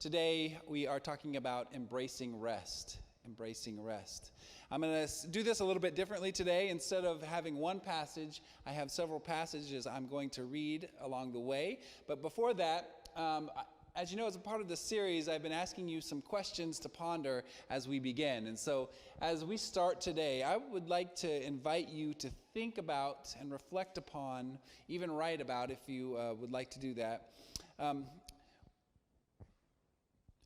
Today we are talking about embracing rest. Embracing rest. I'm going to do this a little bit differently today. Instead of having one passage, I have several passages I'm going to read along the way. But before that, as you know, as a part of this series, I've been asking you some questions to ponder as we begin. And so as we start today, I would like to invite you to think about and reflect upon, even write about if you would like to do that,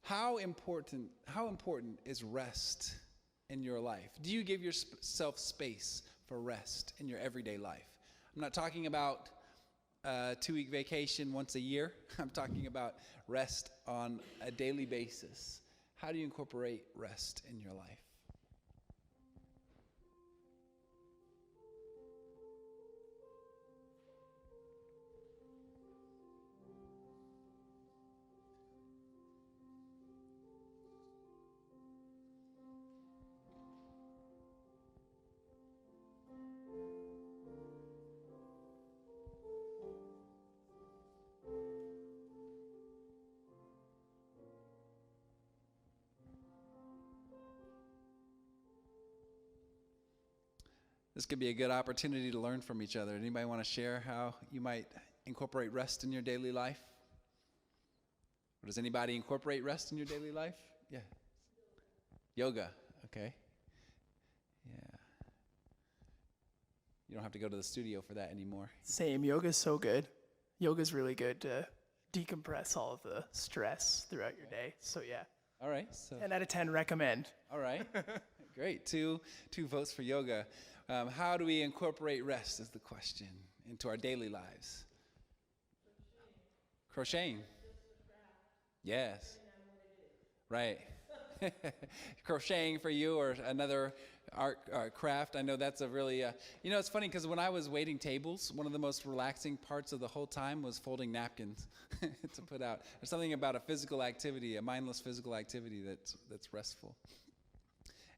how important is rest in your life? Do you give yourself space for rest in your everyday life? I'm not talking about a 2-week vacation once a year. I'm talking about rest on a daily basis. How do you incorporate rest in your life? This could be a good opportunity to learn from each other. Anybody want to share how you might incorporate rest in your daily life? Or does anybody incorporate rest in your daily life? Yeah. Yoga. Okay. Yeah. You don't have to go to the studio for that anymore. Same. Yoga's so good. Yoga's really good to decompress all of the stress throughout your day. So yeah. All right. So 10 out of 10 recommend. All right. Great. Two votes for yoga. How do we incorporate rest is the question into our daily lives? Crocheting. Yes. Right. Crocheting for you or another art craft. I know that's a really, it's funny because when I was waiting tables, one of the most relaxing parts of the whole time was folding napkins to put out. There's something about a physical activity, a mindless physical activity that's restful.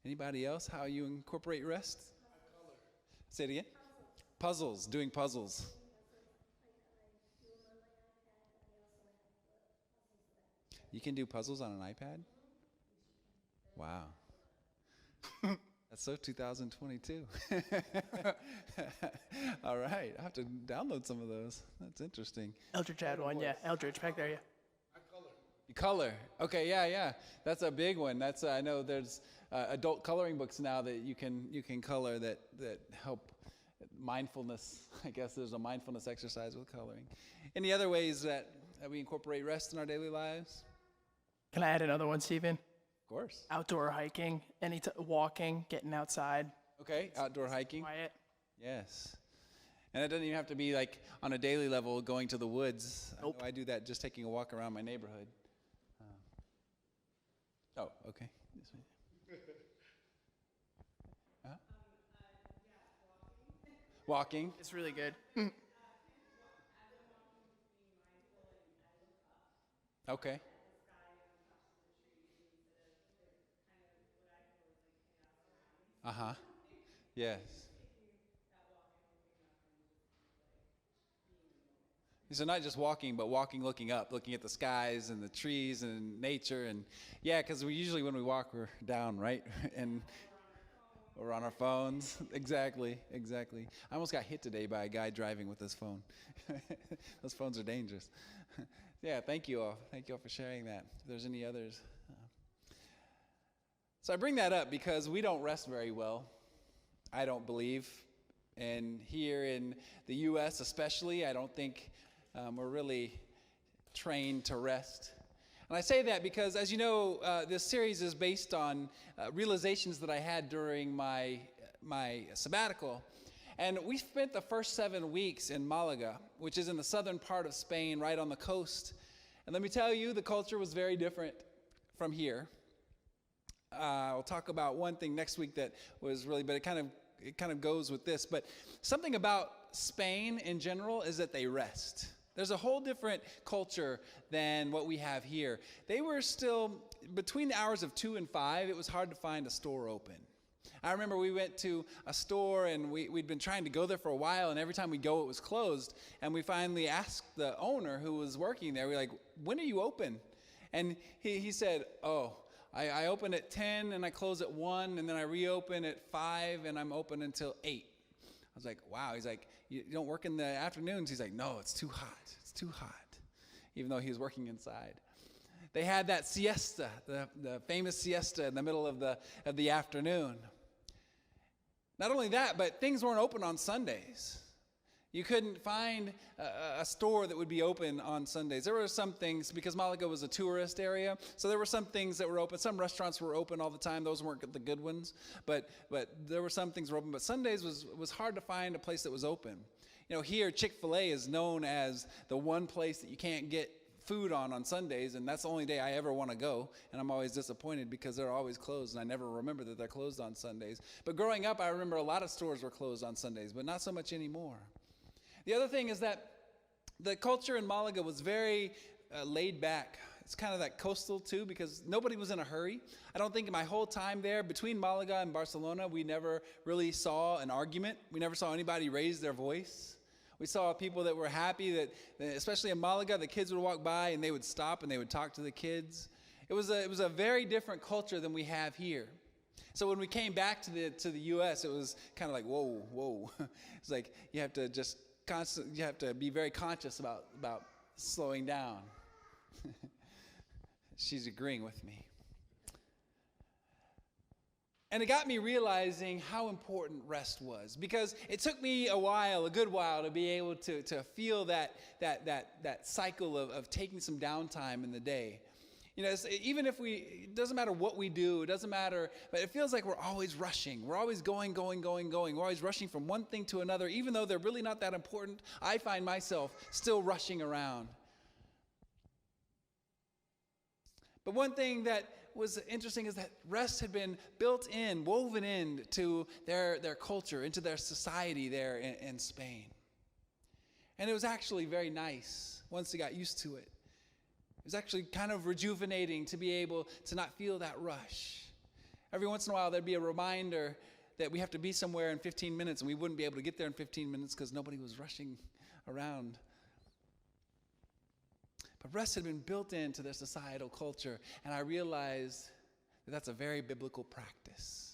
Anybody else? How you incorporate rest? Say it again. Puzzles. Doing puzzles. You can do puzzles on an iPad? Wow. That's so 2022. All right. I have to download some of those. That's interesting. Eldridge had one, yeah. Eldridge, back there, yeah. You color. Okay, yeah. That's a big one. That's I know there's adult coloring books now that you can color that help mindfulness. I guess there's a mindfulness exercise with coloring. Any other ways that we incorporate rest in our daily lives? Can I add another one, Stephen? Of course. Outdoor hiking, walking, getting outside. Okay, outdoor hiking. Quiet. Yes. And it doesn't even have to be like on a daily level going to the woods. Nope. I do that just taking a walk around my neighborhood. Oh, okay. This way. Walking. It's really good. Okay. Uh-huh. Yes. So not just walking, but walking, looking up, looking at the skies and the trees and nature. And yeah, because we usually when we walk, we're down, right? And we're on our phones. Exactly. I almost got hit today by a guy driving with his phone. Those phones are dangerous. Yeah, thank you all. Thank you all for sharing that. If there's any others. So I bring that up because we don't rest very well, I don't believe. And here in the U.S. especially, I don't think we're really trained to rest. And I say that because, as you know, this series is based on realizations that I had during my sabbatical. And we spent the first 7 weeks in Malaga, which is in the southern part of Spain, right on the coast. And let me tell you, the culture was very different from here. I'll talk about one thing next week that was really, but it kind of goes with this. But something about Spain in general is that they rest. There's a whole different culture than what we have here. They were still, between the hours of 2 and 5, it was hard to find a store open. I remember we went to a store and we'd been trying to go there for a while, and every time we go it was closed. And we finally asked the owner who was working there, we were like, when are you open? And he said, I open at 10 and I close at 1, and then I reopen at 5 and I'm open until 8. I was like, wow. He's like, you don't work in the afternoons? He's like, no, it's too hot. It's too hot. Even though he was working inside. They had that siesta, the famous siesta in the middle of the afternoon. Not only that, but things weren't open on Sundays. You couldn't find a store that would be open on Sundays. There were some things, because Malaga was a tourist area, so there were some things that were open. Some restaurants were open all the time. Those weren't the good ones. But there were some things were open. But Sundays was hard to find a place that was open. You know, here, Chick-fil-A is known as the one place that you can't get food on Sundays, and that's the only day I ever want to go, and I'm always disappointed because they're always closed, and I never remember that they're closed on Sundays. But growing up, I remember a lot of stores were closed on Sundays, but not so much anymore. The other thing is that the culture in Malaga was very laid back. It's kind of that coastal too, because nobody was in a hurry. I don't think in my whole time there, between Malaga and Barcelona, we never really saw an argument. We never saw anybody raise their voice. We saw people that were happy that, especially in Malaga, the kids would walk by and they would stop and they would talk to the kids. It was a very different culture than we have here. So when we came back to the U.S., it was kind of like, whoa. It's like you have to be very conscious about slowing down. She's agreeing with me. And it got me realizing how important rest was, because it took me a good while, to be able to feel that cycle of taking some downtime in the day. You know, even if it doesn't matter what we do, it doesn't matter, but it feels like we're always rushing. We're always going. We're always rushing from one thing to another, even though they're really not that important. I find myself still rushing around. But one thing that was interesting is that rest had been woven into their culture, into their society there in Spain. And it was actually very nice once they got used to it. It was actually kind of rejuvenating to be able to not feel that rush. Every once in a while there'd be a reminder that we have to be somewhere in 15 minutes, and we wouldn't be able to get there in 15 minutes because nobody was rushing around. But rest had been built into their societal culture, and I realized that that's a very biblical practice.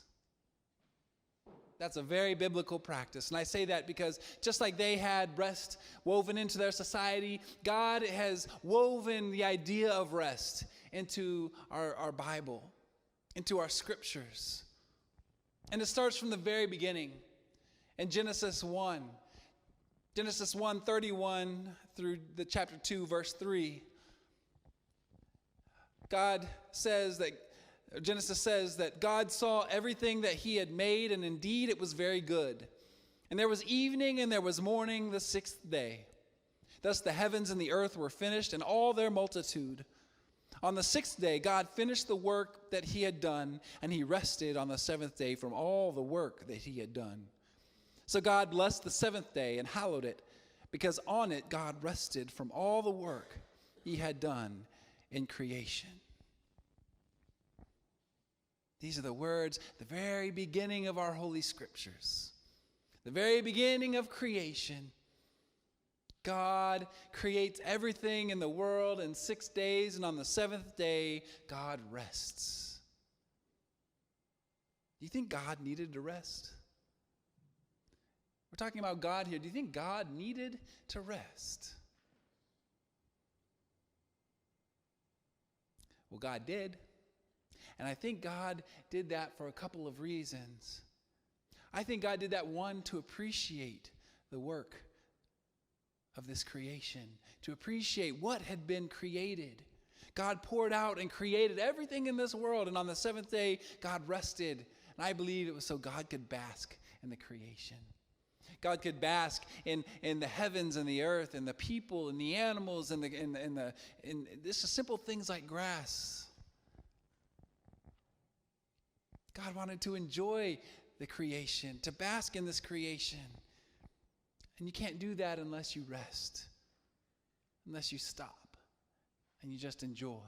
That's a very biblical practice. And I say that because just like they had rest woven into their society, God has woven the idea of rest into our Bible, into our scriptures. And it starts from the very beginning in Genesis 1. Genesis 1:31 through the chapter 2, verse 3. Genesis says that God saw everything that he had made, and indeed it was very good. And there was evening and there was morning the sixth day. Thus the heavens and the earth were finished, and all their multitude. On the sixth day, God finished the work that he had done, and he rested on the seventh day from all the work that he had done. So God blessed the seventh day and hallowed it, because on it God rested from all the work he had done in creation. These are the words, the very beginning of our Holy Scriptures. The very beginning of creation. God creates everything in the world in 6 days, and on the seventh day, God rests. Do you think God needed to rest? We're talking about God here. Do you think God needed to rest? Well, God did. And I think God did that for a couple of reasons. I think God did that, one, to appreciate the work of this creation, to appreciate what had been created. God poured out and created everything in this world, and on the seventh day, God rested. And I believe it was so God could bask in the creation. God could bask in the heavens and the earth and the people and the animals and this is simple things like grass. God wanted to enjoy the creation, to bask in this creation. And you can't do that unless you rest, unless you stop and you just enjoy.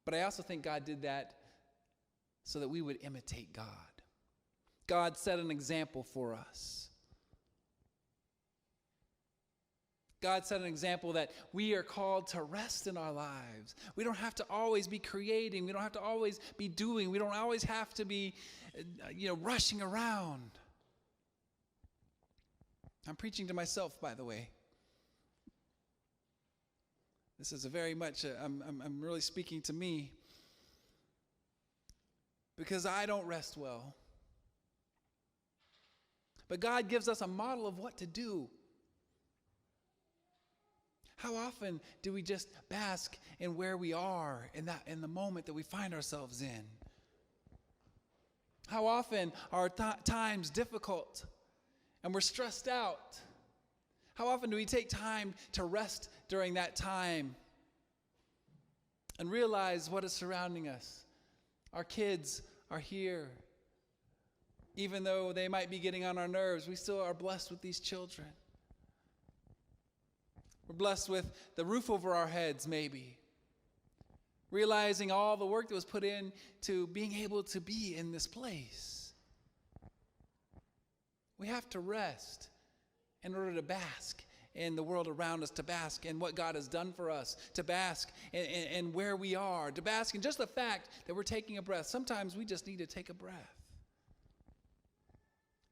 But I also think God did that so that we would imitate God. God set an example for us. God set an example that we are called to rest in our lives. We don't have to always be creating. We don't have to always be doing. We don't always have to be, rushing around. I'm preaching to myself, by the way. This is a very much, I'm really speaking to me. Because I don't rest well. But God gives us a model of what to do. How often do we just bask in where we are in the moment that we find ourselves in? How often are times difficult and we're stressed out? How often do we take time to rest during that time and realize what is surrounding us? Our kids are here. Even though they might be getting on our nerves, we still are blessed with these children. We're blessed with the roof over our heads, maybe. Realizing all the work that was put in to being able to be in this place. We have to rest in order to bask in the world around us, to bask in what God has done for us, to bask in where we are, to bask in just the fact that we're taking a breath. Sometimes we just need to take a breath.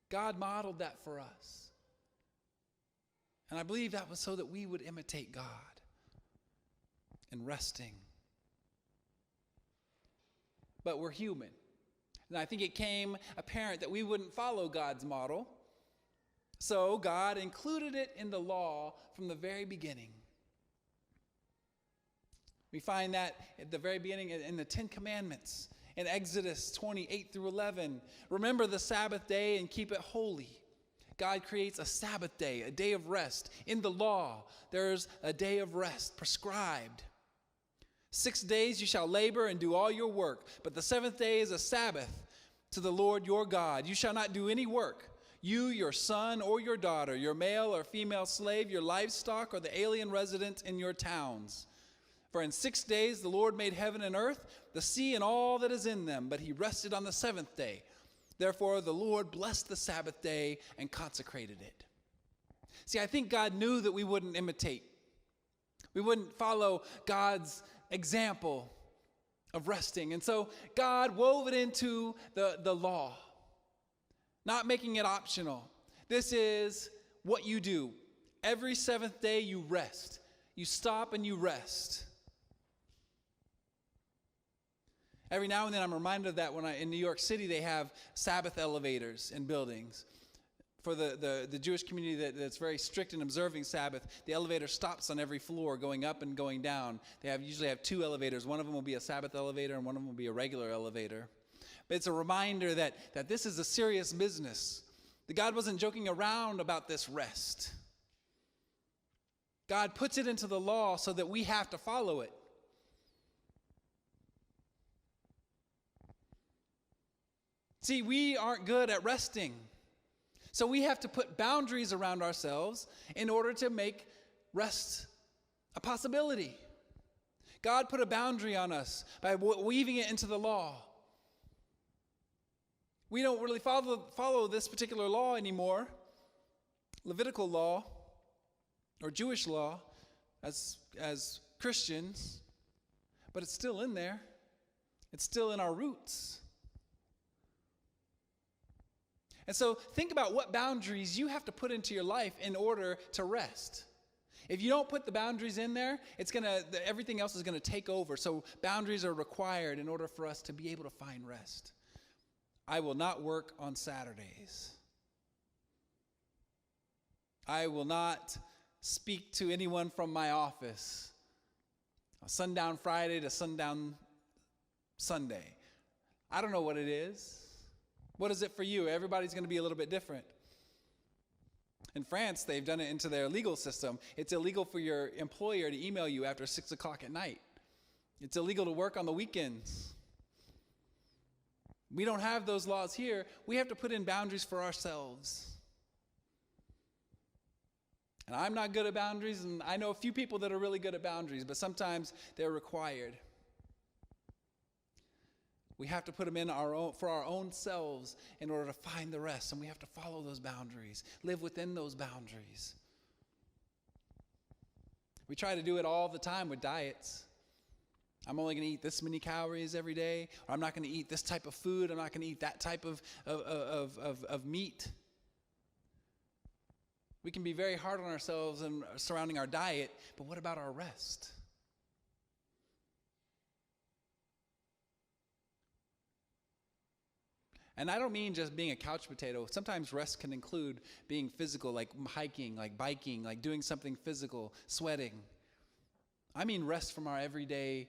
God modeled that for us. And I believe that was so that we would imitate God in resting. But we're human. And I think it came apparent that we wouldn't follow God's model. So God included it in the law from the very beginning. We find that at the very beginning in the 10 Commandments, in Exodus 28 through 11. Remember the Sabbath day and keep it holy. God creates a Sabbath day, a day of rest. In the law, there's a day of rest prescribed. 6 days you shall labor and do all your work, but the seventh day is a Sabbath to the Lord your God. You shall not do any work. You, your son or your daughter, your male or female slave, your livestock, or the alien resident in your towns. For in 6 days the Lord made heaven and earth, the sea and all that is in them, but he rested on the seventh day. Therefore the Lord blessed the Sabbath day and consecrated it. See, I think God knew that we wouldn't imitate. We wouldn't follow God's example of resting. And so God wove it into the law, not making it optional. This is what you do. Every seventh day you rest. You stop and you rest. Every now and then I'm reminded of that when in New York City they have Sabbath elevators in buildings. For the Jewish community that's very strict in observing Sabbath, the elevator stops on every floor going up and going down. They usually have 2 elevators. One of them will be a Sabbath elevator and one of them will be a regular elevator. But it's a reminder that this is a serious business. That God wasn't joking around about this rest. God puts it into the law so that we have to follow it. See, we aren't good at resting. So we have to put boundaries around ourselves in order to make rest a possibility. God put a boundary on us by weaving it into the law. We don't really follow this particular law anymore, Levitical law or Jewish law as Christians, but it's still in there. It's still in our roots. And so think about what boundaries you have to put into your life in order to rest. If you don't put the boundaries in there, everything else is going to take over. So boundaries are required in order for us to be able to find rest. I will not work on Saturdays. I will not speak to anyone from my office. Sundown Friday to sundown Sunday. I don't know what it is. What is it for you? Everybody's going to be a little bit different. In France, they've done it into their legal system. It's illegal for your employer to email you after 6 o'clock at night. It's illegal to work on the weekends. We don't have those laws here. We have to put in boundaries for ourselves. And I'm not good at boundaries, and I know a few people that are really good at boundaries, but sometimes they're required. We have to put them in for our own selves in order to find the rest, and we have to follow those boundaries, live within those boundaries. We try to do it all the time with diets. I'm only going to eat this many calories every day, or I'm not going to eat this type of food. I'm not going to eat that type of meat. We can be very hard on ourselves and surrounding our diet, but what about our rest? And I don't mean just being a couch potato. Sometimes rest can include being physical, like hiking, like biking, like doing something physical, sweating. I mean rest from our everyday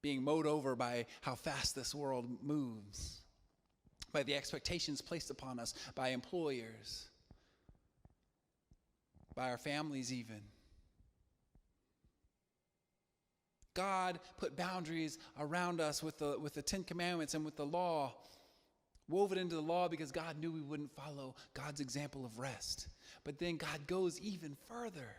being mowed over by how fast this world moves, by the expectations placed upon us by employers, by our families even. God put boundaries around us with the Ten Commandments and with the law, woven into the law because God knew we wouldn't follow God's example of rest. But then God goes even further.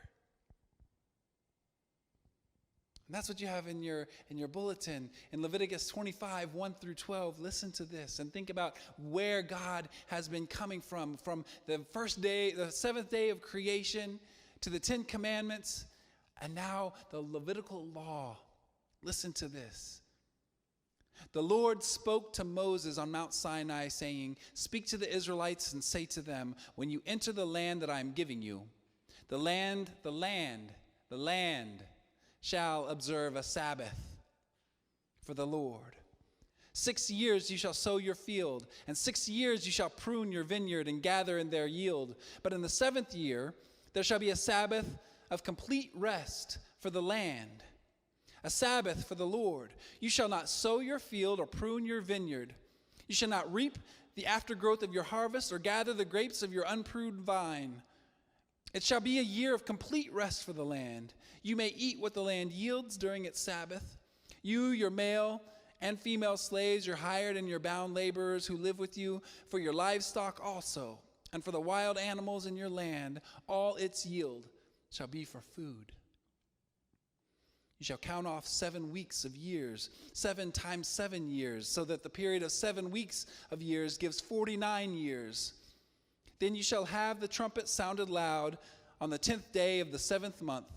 And that's what you have in your bulletin. In Leviticus 25, 1 through 12, listen to this and think about where God has been coming from the first day, the seventh day of creation, to the Ten Commandments, and now the Levitical law. Listen to this. The Lord spoke to Moses on Mount Sinai, saying, "Speak to the Israelites and say to them, when you enter the land that I am giving you, the land shall observe a Sabbath for the Lord. 6 years you shall sow your field, and 6 years you shall prune your vineyard and gather in their yield. But in the 7th year there shall be a Sabbath of complete rest for the land, a Sabbath for the Lord. You shall not sow your field or prune your vineyard. You shall not reap the aftergrowth of your harvest or gather the grapes of your unpruned vine. It shall be a year of complete rest for the land. You may eat what the land yields during its Sabbath. You, your male and female slaves, your hired and your bound laborers who live with you, for your livestock also, and for the wild animals in your land, all its yield shall be for food. You shall count off 7 weeks of years, 7 times 7 years, so that the period of 7 weeks of years gives 49 years. Then you shall have the trumpet sounded loud on the 10th day of the 7th month,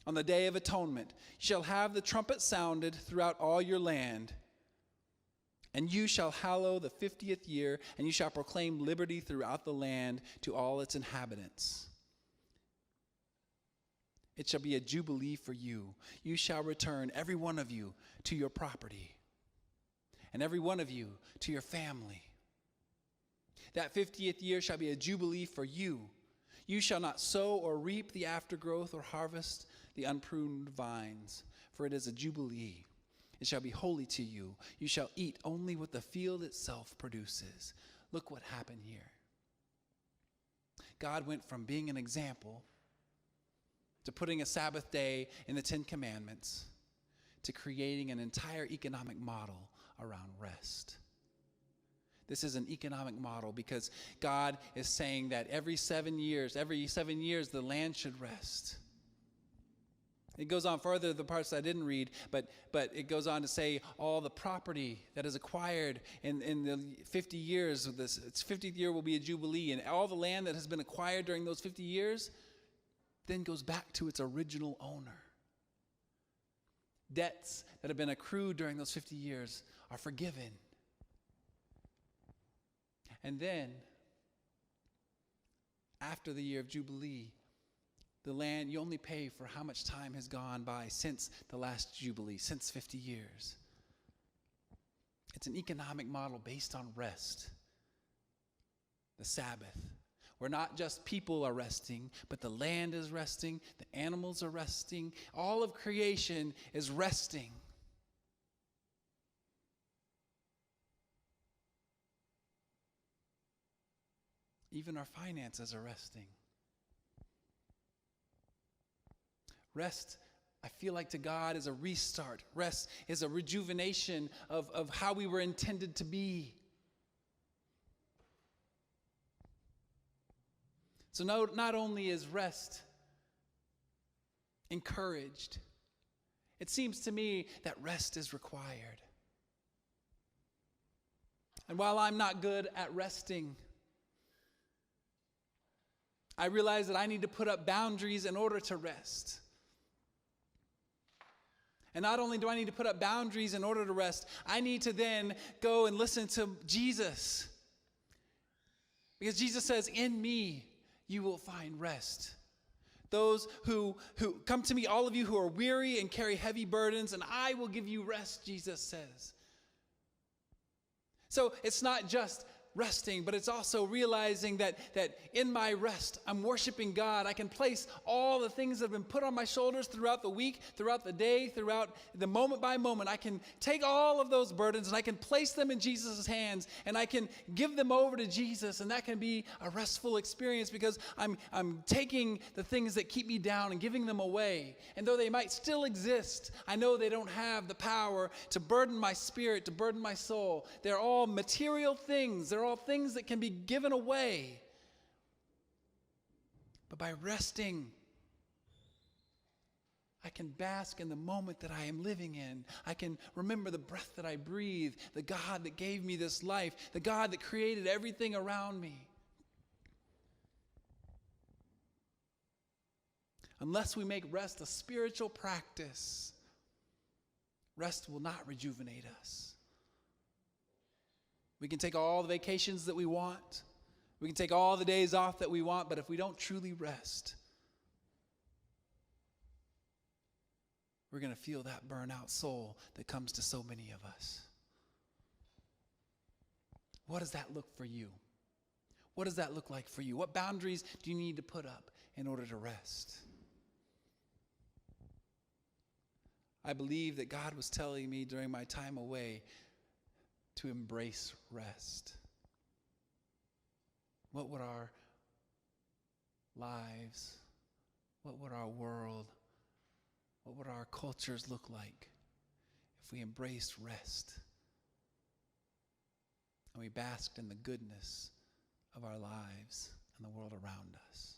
on the day of atonement. You shall have the trumpet sounded throughout all your land. And you shall hallow the 50th year, and you shall proclaim liberty throughout the land to all its inhabitants. It shall be a jubilee for you. You shall return, every one of you, to your property, and every one of you to your family. That 50th year shall be a jubilee for you. You shall not sow or reap the aftergrowth or harvest the unpruned vines, for it is a jubilee. It shall be holy to you. You shall eat only what the field itself produces. Look what happened here. God went from being an example to putting a Sabbath day in the Ten Commandments to creating an entire economic model around rest. This is an economic model because God is saying that every 7 years, the land should rest. It goes on further, the parts I didn't read, but it goes on to say all the property that is acquired in the 50 years of this, its 50th year will be a jubilee, and all the land that has been acquired during those 50 years then goes back to its original owner. Debts that have been accrued during those 50 years are forgiven. And then, after the year of Jubilee, the land, you only pay for how much time has gone by since the last Jubilee, since 50 years. It's an economic model based on rest. The Sabbath, where not just people are resting, but the land is resting, the animals are resting, all of creation is resting. Even our finances are resting. Rest, I feel like to God, is a restart. Rest is a rejuvenation of how we were intended to be. So not only is rest encouraged, it seems to me that rest is required. And while I'm not good at resting, I realize that I need to put up boundaries in order to rest. And not only do I need to put up boundaries in order to rest, I need to then go and listen to Jesus. Because Jesus says, in me, you will find rest. Those who come to me, all of you who are weary and carry heavy burdens, and I will give you rest, Jesus says. So it's not just resting, but it's also realizing that in my rest, I'm worshiping God. I can place all the things that have been put on my shoulders throughout the week, throughout the day, throughout the moment by moment. I can take all of those burdens and I can place them in Jesus' hands, and I can give them over to Jesus, and that can be a restful experience because I'm taking the things that keep me down and giving them away. And though they might still exist, I know they don't have the power to burden my spirit, to burden my soul. They're all material things. They're all things that can be given away. But by resting, I can bask in the moment that I am living in. I can remember the breath that I breathe, the God that gave me this life, the God that created everything around me. Unless we make rest a spiritual practice, rest will not rejuvenate us. We can take all the vacations that we want. We can take all the days off that we want, but if we don't truly rest, we're going to feel that burnout soul that comes to so many of us. What does that look for you? What does that look like for you? What boundaries do you need to put up in order to rest? I believe that God was telling me during my time away to embrace rest. What would our lives, what would our world, what would our cultures look like if we embraced rest and we basked in the goodness of our lives and the world around us?